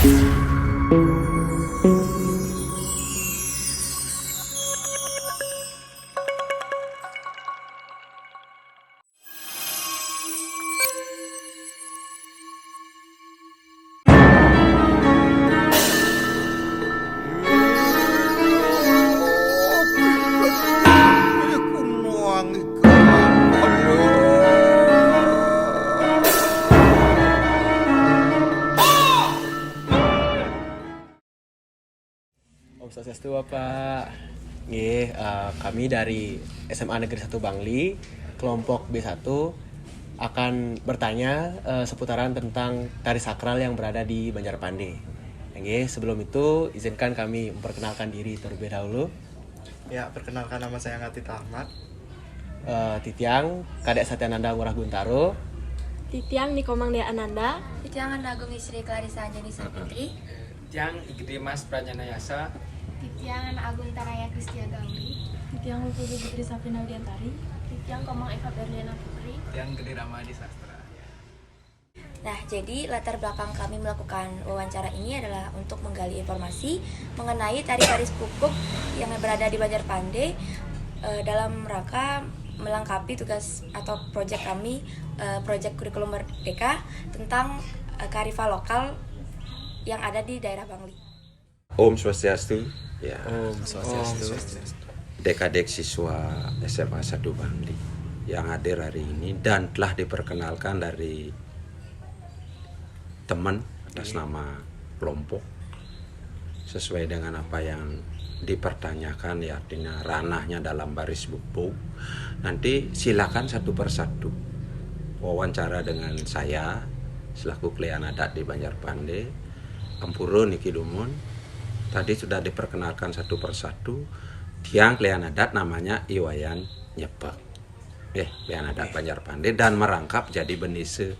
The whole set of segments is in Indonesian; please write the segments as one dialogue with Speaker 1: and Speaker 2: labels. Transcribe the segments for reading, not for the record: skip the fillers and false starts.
Speaker 1: Om Swastiastu Bapak. Kami dari SMA Negeri 1 Bangli, kelompok B1 akan bertanya seputaran tentang tari sakral yang berada di Banjarpande. Sebelum itu izinkan kami memperkenalkan diri terlebih dahulu.
Speaker 2: Ya, perkenalkan nama saya Ngatit Ahmad.
Speaker 1: Titiang Kadek Satyananda Ngurah Guntaro.
Speaker 3: Titiang Nikomang Dea Ananda.
Speaker 4: Titiang Agung Istri Clarissa Anjani Saputri.
Speaker 5: Titiang Igdimas Prajana Yasa.
Speaker 4: Titiang Agung Taraya Kristia Gauri.
Speaker 3: Titiang Lutfi Putri Safina Widiantari.
Speaker 4: Titiang Komang Eva Berliana Putri.
Speaker 5: Titiang Gede Ramadi Sastra.
Speaker 4: Nah, jadi latar belakang kami melakukan wawancara ini adalah untuk menggali informasi mengenai tari baris pupuk yang berada di Banjarpande dalam rangka melengkapi tugas atau proyek kami, proyek kurikulum merdeka tentang kearifan lokal yang ada di daerah Bangli.
Speaker 6: Om Swastiastu. Ya.
Speaker 1: Om Swastiastu.
Speaker 6: Dek-dek siswa SMA 1 Bangli yang hadir hari ini dan telah diperkenalkan dari teman atas nama kelompok sesuai dengan apa yang dipertanyakan, ya artinya ranahnya dalam baris buku. Nanti silakan satu persatu wawancara dengan saya selaku klien adat di Banjarpande, Ampuro Niki Dumun. Tadi sudah diperkenalkan satu persatu. Tiang klien adat namanya Iwayan Nyepek, klien adat Banjarpande, dan merangkap jadi bendise,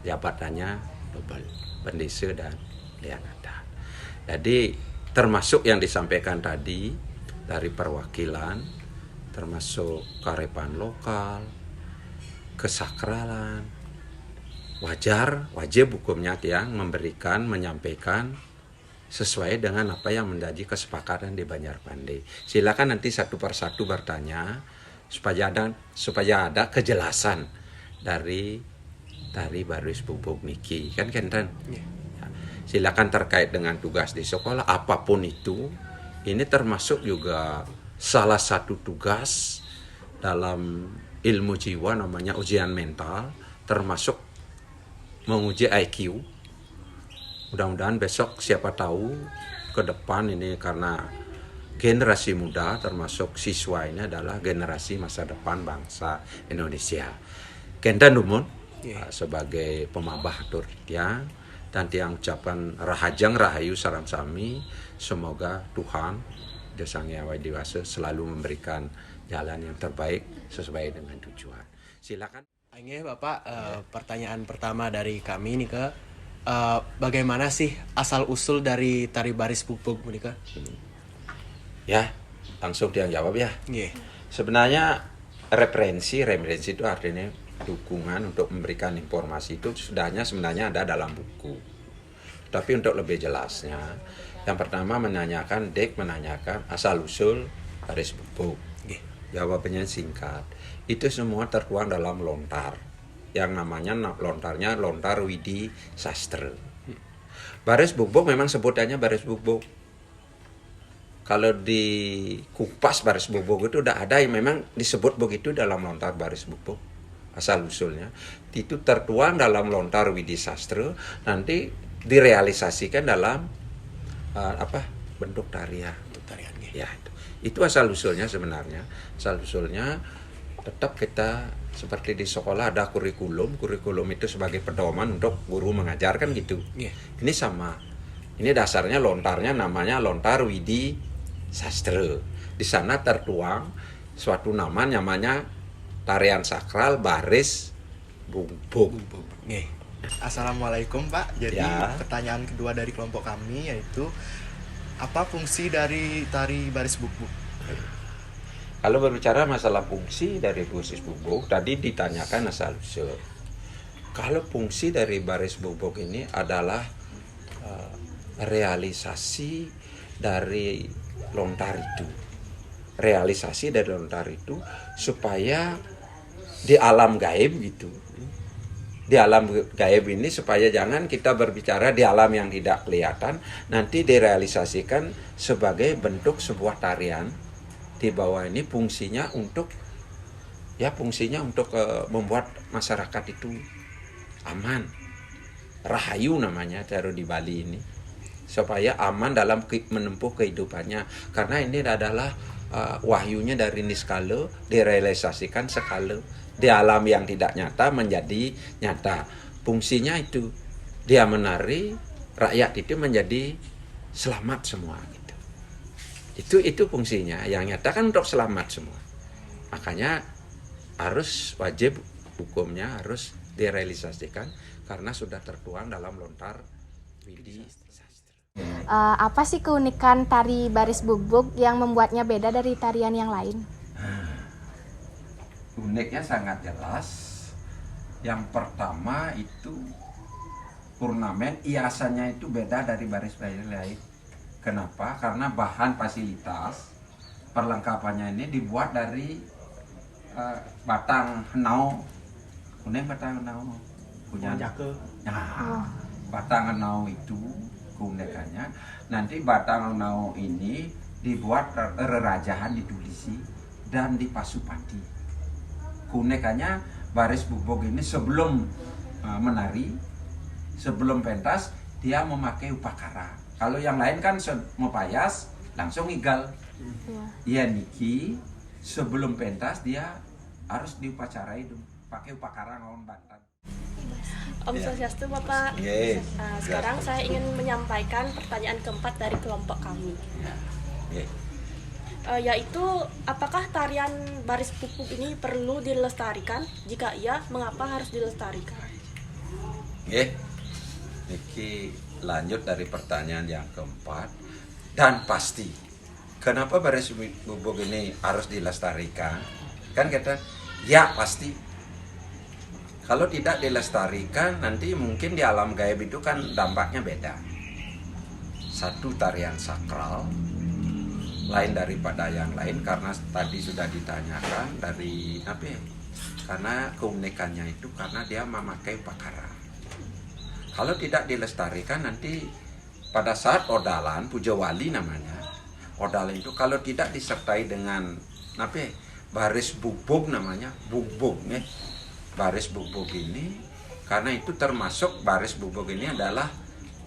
Speaker 6: jabatannya double, bendise dan klien adat. Jadi termasuk yang disampaikan tadi dari perwakilan, termasuk kearifan lokal, kesakralan, wajib hukumnya yang memberikan, menyampaikan sesuai dengan apa yang menjadi kesepakatan di Banjarpande. Silakan nanti satu persatu bertanya supaya ada kejelasan dari tari baris bubuk niki, kan Kenten? Ya. Silakan terkait dengan tugas di sekolah apapun itu. Ini termasuk juga salah satu tugas dalam ilmu jiwa, namanya ujian mental, termasuk menguji IQ. Mudah-mudahan besok siapa tahu ke depan ini, karena generasi muda termasuk siswa ini adalah generasi masa depan bangsa Indonesia. Kenten Dumun sebagai pemabah atur tiang, dan tiang ucapan rahajang rahayu saram sami, semoga Tuhan Desang Yang Wadiwasa selalu memberikan jalan yang terbaik sesuai dengan tujuan. Silakan.
Speaker 1: Bapak, pertanyaan pertama dari kami nih bagaimana sih asal usul dari tari baris pupuk Monika?
Speaker 6: Ya, langsung dia jawab ya. Sebenarnya referensi itu artinya dukungan untuk memberikan informasi itu sebenarnya ada dalam buku. Tapi untuk lebih jelasnya, yang pertama menanyakan asal usul baris pupuk. Jawabannya singkat. Itu semua tertuang dalam lontar, yang namanya lontarnya lontar Widi Sastra. Baris bubuk memang sebutannya baris bubuk. Kalau di kupas baris bubuk itu udah ada yang memang disebut begitu dalam lontar baris bubuk. Asal usulnya itu tertuang dalam lontar Widi Sastra, nanti direalisasikan dalam bentuk tarian. Ya, itu asal usulnya sebenarnya. Asal usulnya tetap kita seperti di sekolah ada kurikulum itu sebagai pedoman untuk guru mengajarkan gitu. Ini sama. Ini dasarnya lontarnya namanya lontar Widi Sastra. Di sana tertuang suatu namanya tarian sakral baris bubuk.
Speaker 2: Assalamualaikum Pak. Jadi pertanyaan kedua dari kelompok kami yaitu apa fungsi dari tari baris bubuk?
Speaker 6: Kalau berbicara masalah fungsi dari baris bubuk, tadi ditanyakan asal usul. Kalau fungsi dari baris bubuk ini adalah realisasi dari lontar itu. Realisasi dari lontar itu supaya di alam gaib gitu. Di alam gaib ini supaya jangan kita berbicara di alam yang tidak kelihatan, nanti direalisasikan sebagai bentuk sebuah tarian. Di bawah ini fungsinya untuk membuat masyarakat itu aman. Rahayu namanya taruh di Bali ini. Supaya aman dalam menempuh kehidupannya. Karena ini adalah wahyunya dari Niskala direalisasikan sekala di alam yang tidak nyata menjadi nyata. Fungsinya itu dia menari rakyat itu menjadi selamat semua gitu. Itu fungsinya. Yang nyata kan untuk selamat semua. Makanya harus wajib hukumnya harus direalisasikan karena sudah tertuang dalam lontar Widi Sastra.
Speaker 7: Apa sih keunikan tari baris bubuk yang membuatnya beda dari tarian yang lain?
Speaker 6: Uniknya sangat jelas. Yang pertama itu ornamen hiasannya itu beda dari baris-baris lain. Kenapa? Karena bahan fasilitas perlengkapannya ini dibuat dari batang henau. Kuning batang henau punya. Nah, batang henau itu keunikannya nanti batang henau ini dibuat rerajahan di Tulisi dan di Pasupati. Keunikannya baris bubuk ini sebelum menari, sebelum pentas dia memakai upakara. Kalau yang lain kan mau payas langsung igal. Ya niki sebelum pentas dia harus diupacarai dong, pakai upakara ngawon Banten.
Speaker 3: Om Swastiastu Bapak. Sekarang saya ingin menyampaikan pertanyaan keempat dari kelompok kami. Yaitu apakah tarian baris pupuk ini perlu dilestarikan? Jika iya, mengapa harus dilestarikan?
Speaker 6: Niki lanjut dari pertanyaan yang keempat dan pasti. Kenapa baris bubuk ini harus dilestarikan? Kan kata ya pasti. Kalau tidak dilestarikan nanti mungkin di alam gaib itu kan dampaknya beda. Satu tarian sakral lain daripada yang lain karena tadi sudah ditanyakan dari apa ya? Karena keunikannya itu karena dia memakai pakara. Kalau tidak dilestarikan nanti pada saat odalan puja wali namanya. Odalan itu kalau tidak disertai dengan apa ya? Baris bubuk namanya, bubuk ya. Baris bubuk ini karena itu termasuk baris bubuk ini adalah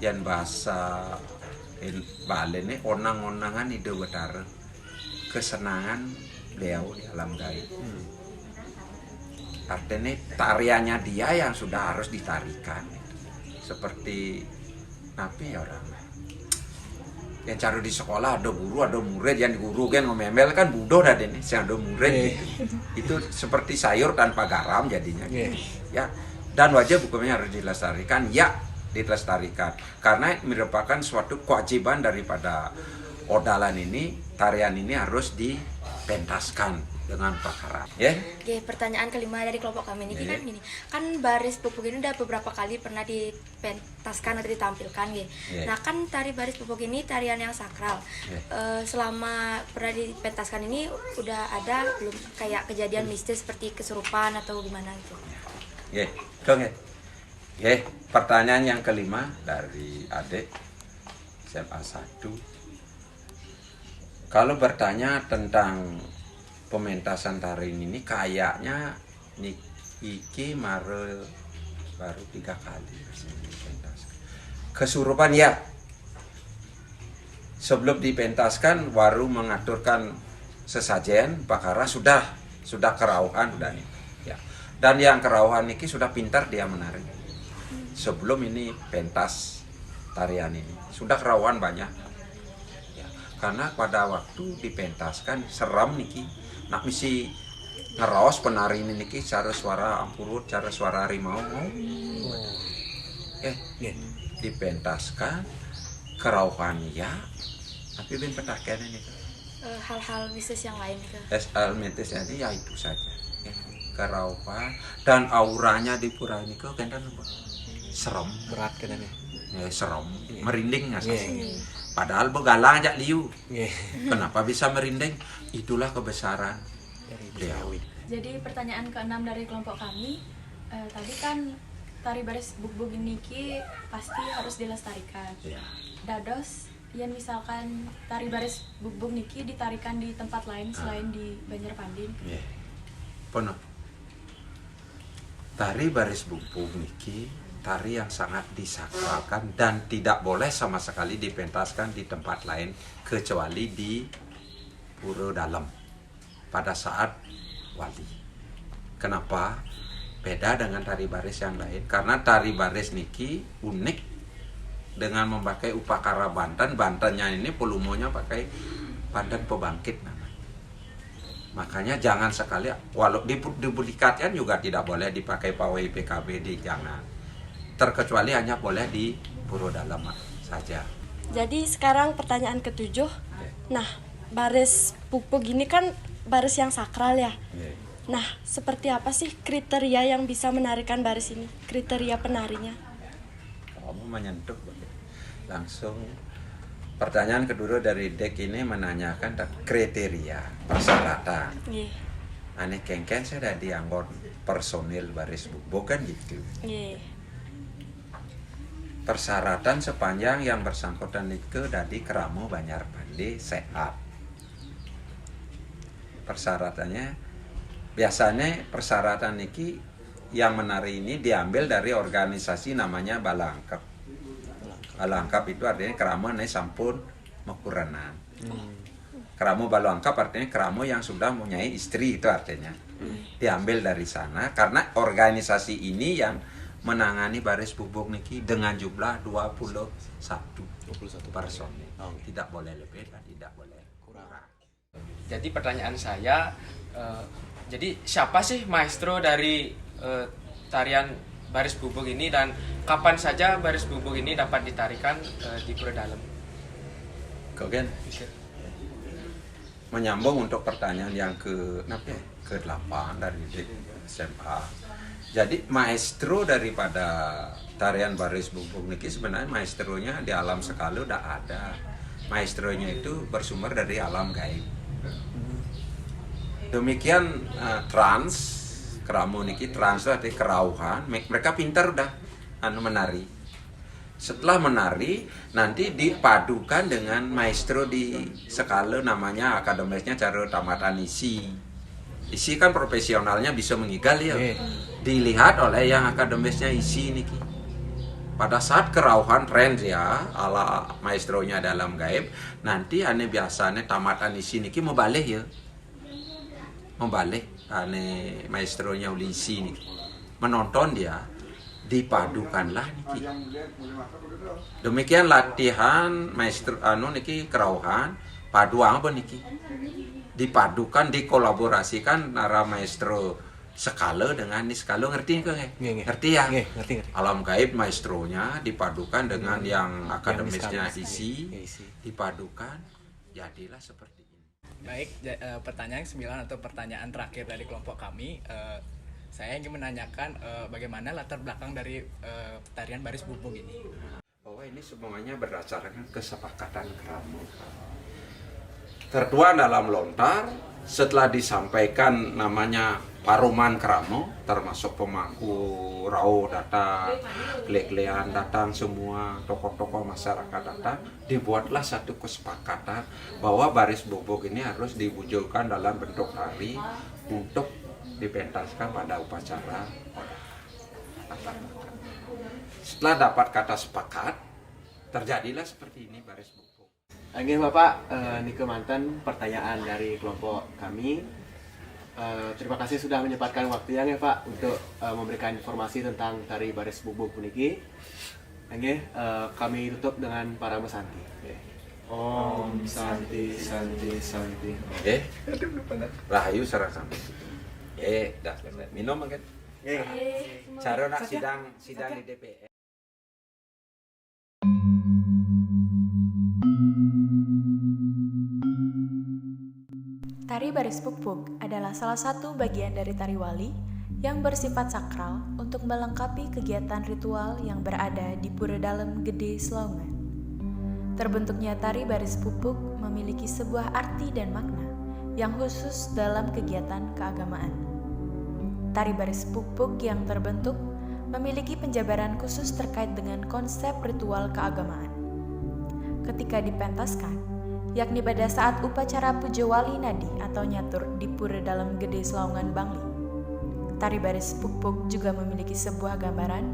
Speaker 6: yang bahasa Bali ini onang-onangan ide betara kesenangan beliau di alam gaib. Artinya tariannya dia yang sudah harus ditarikan. Seperti napi orang yang cari di sekolah ada guru ada murid yang guru kan ngomel kan budo dah deh yang ada murid gitu. Itu seperti sayur tanpa garam jadinya gitu. Ya dan wajib hukumnya harus dilestarikan dilestarikan karena merupakan suatu kewajiban daripada odalan ini, tarian ini harus dipentaskan dengan pakara.
Speaker 4: Oke, pertanyaan kelima dari kelompok kami ini kan gini. Kan baris pupuk ini udah beberapa kali pernah dipentaskan atau ditampilkan Nah, kan tari baris pupuk ini tarian yang sakral. Selama pernah dipentaskan ini udah ada belum kayak kejadian mistis seperti kesurupan atau gimana gitu?
Speaker 6: Pertanyaan yang kelima dari adik SMA 1. Kalau bertanya tentang pementasan tari ini kayaknya iki baru 3 kali dipentaskan. Kesurupan ya. Sebelum dipentaskan baru mengaturkan sesajen bakara sudah kerauhan dan ya. Dan yang kerauhan ini sudah pintar dia menari. Sebelum ini pentas tarian ini sudah kerauhan banyak ya, karena pada waktu dipentaskan seram niki nak misi ngeraos penari ini niki cara suara ampurut cara suara harimau dipentaskan kerauhan ya tapi ben petakan ini
Speaker 4: hal-hal mistis yang lain ke?
Speaker 6: Hal mistis ini ya itu saja kerauhan dan auranya di pura ini kok kan serem
Speaker 1: berat kan ini
Speaker 6: serem, merinding asasnya. Padahal begalang aja liu. Kenapa bisa merinding? Itulah kebesaran beliau.
Speaker 8: Jadi pertanyaan ke-6 dari kelompok kami, tadi kan tari baris bugbug niki pasti harus dilestarikan. Dados, yang misalkan tari baris bugbug niki ditarikan di tempat lain selain di Banjarpanding.
Speaker 6: Penuh. Tari baris bugbug niki tari yang sangat disakralkan dan tidak boleh sama sekali dipentaskan di tempat lain kecuali di Pura Dalam pada saat wali. Kenapa? Beda dengan tari baris yang lain karena tari baris niki unik dengan memakai upakara Banten. Bantennya ini polumonya pakai Banten Pembangkit namanya. Makanya jangan sekali, walau dipublikatkan juga tidak boleh dipakai pawai PKB, jangan. Terkecuali hanya boleh di Pura Dalam saja.
Speaker 3: Jadi sekarang pertanyaan ke-7. Nah, baris bugbug ini kan baris yang sakral ya. Nah, seperti apa sih kriteria yang bisa menarikan baris ini? Kriteria penarinya?
Speaker 6: Kamu menyentuh langsung. Pertanyaan kedua dari Dek ini menanyakan kriteria persyaratan. Aneh kengken saya ada dianggap personil baris bugbug kan gitu. Persyaratan sepanjang yang bersangkutan itu dari Keramo Banjarpande sehat. Persyaratannya biasanya persyaratan ini yang menari ini diambil dari organisasi namanya Balangkep. Balangkap itu artinya keramo nih sampun mekuranan. Keramo balangkap artinya keramo yang sudah mempunyai istri, itu artinya. Diambil dari sana karena organisasi ini yang menangani baris bugbug niki dengan jumlah 21 personil. Tidak boleh lebih dan tidak boleh kurang.
Speaker 5: Jadi pertanyaan saya, jadi siapa sih maestro dari tarian baris bugbug ini dan kapan saja baris bugbug ini dapat ditarikan di Pura Dalam?
Speaker 6: Kemudian menyambung untuk pertanyaan yang ke-8 dari SMA. Jadi maestro daripada tarian baris bugbug niki sebenarnya maestronya di alam sekali udah ada. Maestronya itu bersumber dari alam gaib. Demikian trans Keramo niki trans itu artinya kerauhan. Mereka pintar udah menari. Setelah menari nanti dipadukan dengan maestro di skala namanya akademisnya cara tamatan isi. Isi kan profesionalnya bisa mengigal ya. Dilihat oleh yang akademisnya isi niki. Pada saat kerauhan trend ya ala maestronya dalam gaib, nanti aneh biasanya tamatan isi niki mau balik ya. Membalik ane maestronya ulisi nih menonton dia dipadukanlah niki. Demikian latihan maestro niki kerauhan paduan apa niki dipadukan dikolaborasikan antara maestro skala dengan ini skala ngerti ngerti ya ngerti. Alam gaib maestronya dipadukan dengan yang akademisnya isi dipadukan jadilah seperti.
Speaker 9: Baik, pertanyaan 9 atau pertanyaan terakhir dari kelompok kami, saya ingin menanyakan bagaimana latar belakang dari tarian baris bugbug ini.
Speaker 6: Bahwa ini semuanya berdasarkan kesepakatan Keramo. Tertuang dalam lontar, setelah disampaikan namanya Paruman Keramo, termasuk pemangku Rao datang, klek-klean datang, semua tokoh-tokoh masyarakat datang, dibuatlah satu kesepakatan bahwa baris bugbug ini harus diwujudkan dalam bentuk tari untuk dipentaskan pada upacara. Setelah dapat kata sepakat, terjadilah seperti ini baris bugbug.
Speaker 1: Oke Bapak, ini mantan pertanyaan dari kelompok kami. Terima kasih sudah menyempatkan waktunya ya Pak untuk memberikan informasi tentang tari baris bugbug puniki. Kami tutup dengan para mesanti. Om Santi Santi Santi.
Speaker 6: Rahayu sarasan. Dah selesai. Minum kan? Cara nak sidang di DPR.
Speaker 8: Tari baris bugbug adalah salah satu bagian dari tari wali
Speaker 10: yang bersifat sakral untuk melengkapi kegiatan ritual yang berada di Pura Dalem Gede Slaungan. Terbentuknya tari baris pupuk memiliki sebuah arti dan makna yang khusus dalam kegiatan keagamaan. Tari baris pupuk yang terbentuk memiliki penjabaran khusus terkait dengan konsep ritual keagamaan. Ketika dipentaskan, yakni pada saat upacara Pujo Wali Nadi atau nyatur di Pura Dalem Gede Slaungan Bangli, tari baris pupuk juga memiliki sebuah gambaran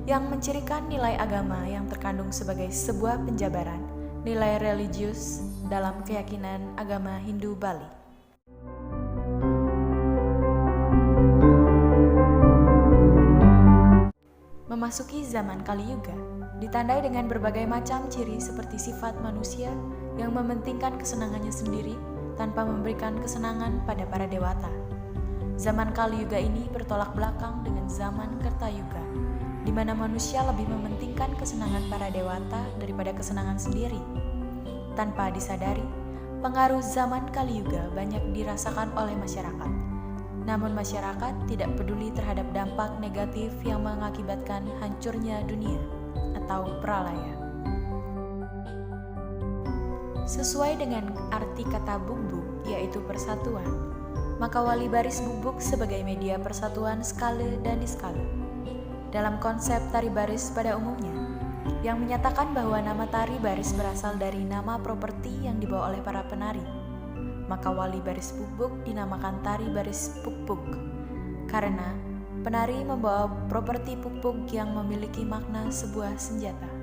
Speaker 10: yang mencirikan nilai agama yang terkandung sebagai sebuah penjabaran nilai religius dalam keyakinan agama Hindu Bali. Memasuki zaman Kali Yuga, ditandai dengan berbagai macam ciri seperti sifat manusia yang mementingkan kesenangannya sendiri tanpa memberikan kesenangan pada para dewata. Zaman Kali Yuga ini bertolak belakang dengan zaman Kertayuga, di mana manusia lebih mementingkan kesenangan para dewata daripada kesenangan sendiri. Tanpa disadari, pengaruh zaman Kali Yuga banyak dirasakan oleh masyarakat. Namun masyarakat tidak peduli terhadap dampak negatif yang mengakibatkan hancurnya dunia atau pralaya. Sesuai dengan arti kata bumbung, yaitu persatuan, maka wali baris bubuk sebagai media persatuan skala dan niskala. Dalam konsep tari baris pada umumnya, yang menyatakan bahwa nama tari baris berasal dari nama properti yang dibawa oleh para penari, maka wali baris bubuk dinamakan tari baris pukpuk, karena penari membawa properti pukpuk yang memiliki makna sebuah senjata.